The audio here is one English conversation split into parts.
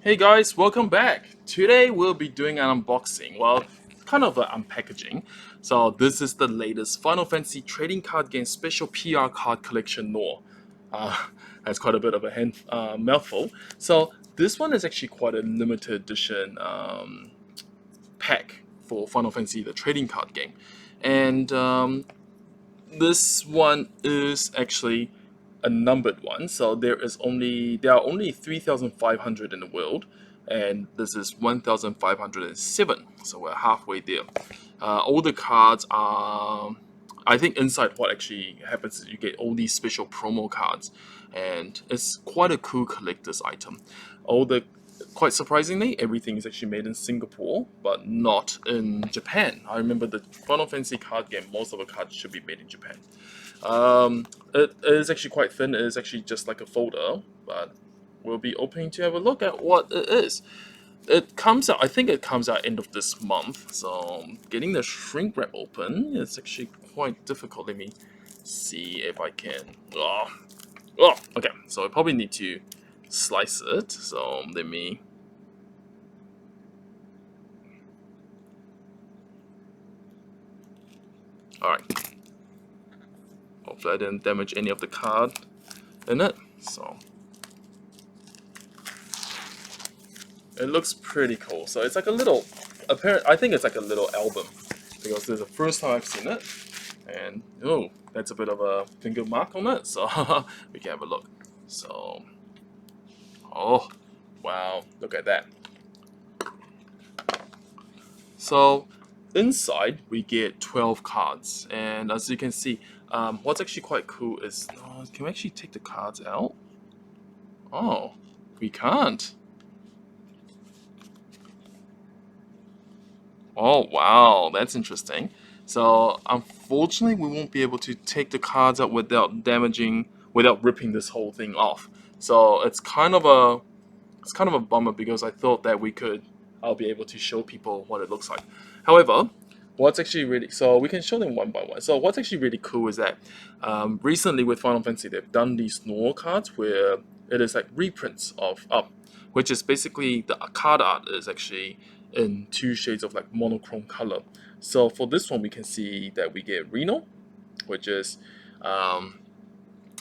Hey guys, welcome back. Today we'll be doing an unboxing, well, kind of an unpackaging. So this is the latest Final Fantasy trading card game special PR card collection Noir. Uh, that's quite a bit of a mouthful. So this one is actually quite a limited edition pack for Final Fantasy, the trading card game. And this one is actually a numbered one, so there are only 3,500 in the world, and this is 1,507. So we're halfway there. All the cards are. I think inside what actually happens is you get all these special promo cards, and it's quite a cool collector's item. All the Quite surprisingly, everything is actually made in Singapore, but not in Japan. I remember the Final Fantasy card game, most of the cards should be made in Japan. It is actually quite thin. It is actually just like a folder, but we'll be opening to have a look at what it is. It comes out, I think it comes out end of this month, so getting the shrink wrap open is actually quite difficult. Let me see if I can. Okay, so I probably need to slice it, so let me. Alright, hopefully I didn't damage any of the card in it, so it looks pretty cool. So it's like a little, I think it's like a little album because this is the first time I've seen it, and oh, that's a bit of a finger mark on it. So we can have a look. So, oh, wow, look at that. So inside we get 12 cards, and as you can see, what's actually quite cool is, can we actually take the cards out? Oh, we can't. Oh wow, that's interesting. So unfortunately, we won't be able to take the cards out without ripping this whole thing off. So it's kind of a bummer because I thought that I'll be able to show people what it looks like. However, what's actually really so we can show them one by one. So what's actually really cool is that recently with Final Fantasy they've done these Noir cards where it is like reprints of Up, which is basically the card art is actually in two shades of like monochrome color. So for this one, we can see that we get Reno, which is um,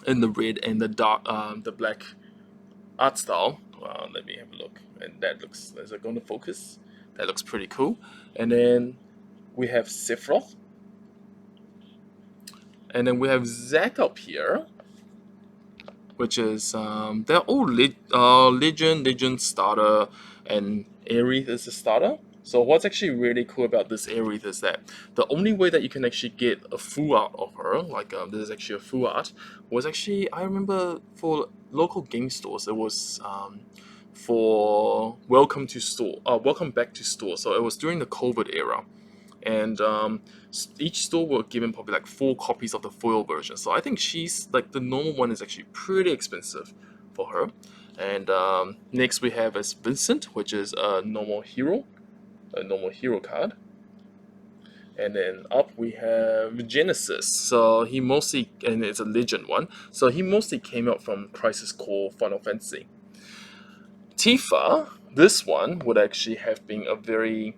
in the red and the black art style. Let me have a look, and that looks. Is it going to focus? That looks pretty cool. And then we have Sephiroth, and then we have Zack up here, which is they're all Legend starter, and Aerith is a starter. So what's actually really cool about this Aerith is that the only way that you can actually get a full art of her, like this is actually a full art, was actually I remember for local game stores it was for Welcome Back to Store. So it was during the COVID era, and each store were given probably like 4 copies of the foil version. So I think she's like the normal one is actually pretty expensive for her. And next we have as Vincent, which is a normal hero card. And then up we have Genesis. So he mostly, and it's a legend one. So he mostly came out from Crisis Core Final Fantasy. Tifa, this one would actually have been a very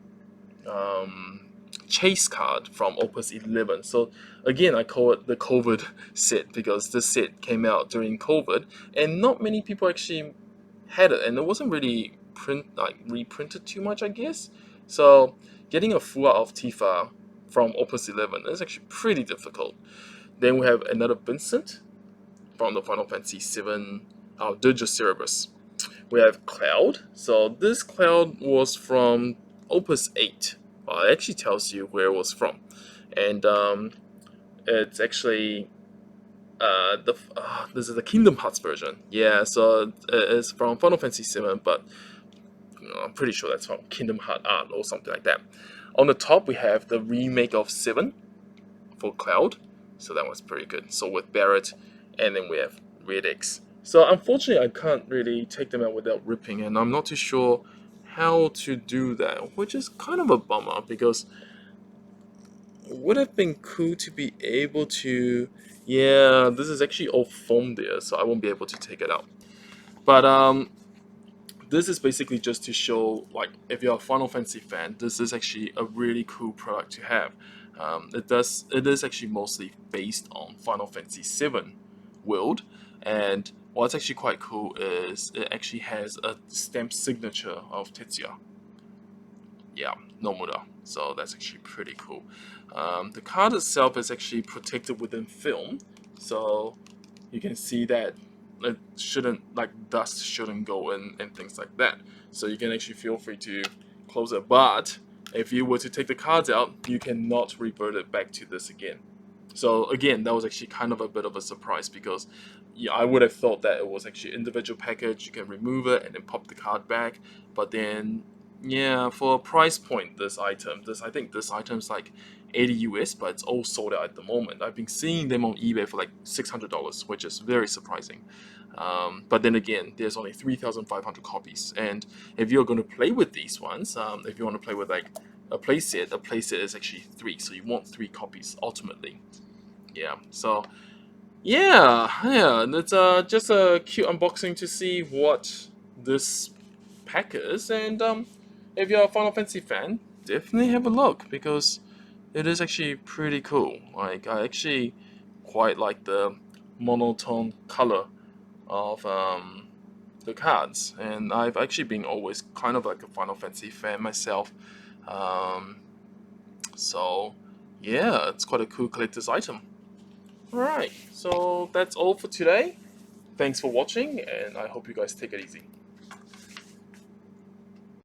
um, chase card from Opus 11. So again, I call it the COVID set because this set came out during COVID, and not many people actually had it, and it wasn't really reprinted too much, I guess. So getting a full art of Tifa from Opus 11 is actually pretty difficult. Then we have another Vincent from the Final Fantasy 7 Dirge of Cerberus. We have Cloud. So this Cloud was from Opus 8. Well, it actually tells you where it was from. And it's actually this is the Kingdom Hearts version. Yeah, so it's from Final Fantasy 7, but I'm pretty sure that's from Kingdom Heart Art or something like that. On the top, we have the remake of 7 for Cloud. So that was pretty good. So with Barrett, and then we have Red X. So unfortunately, I can't really take them out without ripping, and I'm not too sure how to do that, which is kind of a bummer because it would have been cool to be able to. Yeah, this is actually all foam there, so I won't be able to take it out. But this is basically just to show, like, if you're a Final Fantasy fan, this is actually a really cool product to have. It is actually mostly based on Final Fantasy VII world, and what's actually quite cool is it actually has a stamped signature of Tetsuya. Yeah, Nomura. So that's actually pretty cool. The card itself is actually protected within film, so you can see that it shouldn't, like, dust shouldn't go in and things like that. So you can actually feel free to close it. But if you were to take the cards out, you cannot revert it back to this again. So again, that was actually kind of a bit of a surprise, because yeah, I would have thought that it was actually individual package. You can remove it and then pop the card back. But then, yeah, for a price point, I think this item's like 80 US, but it's all sold out at the moment. I've been seeing them on eBay for like $600, which is very surprising. But then again, there's only 3,500 copies, and if you're going to play with these ones, if you want to play with like a playset is actually 3, so you want 3 copies ultimately. Yeah, so yeah, and it's just a cute unboxing to see what this pack is, and if you're a Final Fantasy fan, definitely have a look, because it is actually pretty cool. Like, I actually quite like the monotone color of the cards, and I've actually been always kind of like a Final Fantasy fan myself. Um, so yeah, it's quite a cool collector's item. Alright, so that's all for today. Thanks for watching, and I hope you guys take it easy.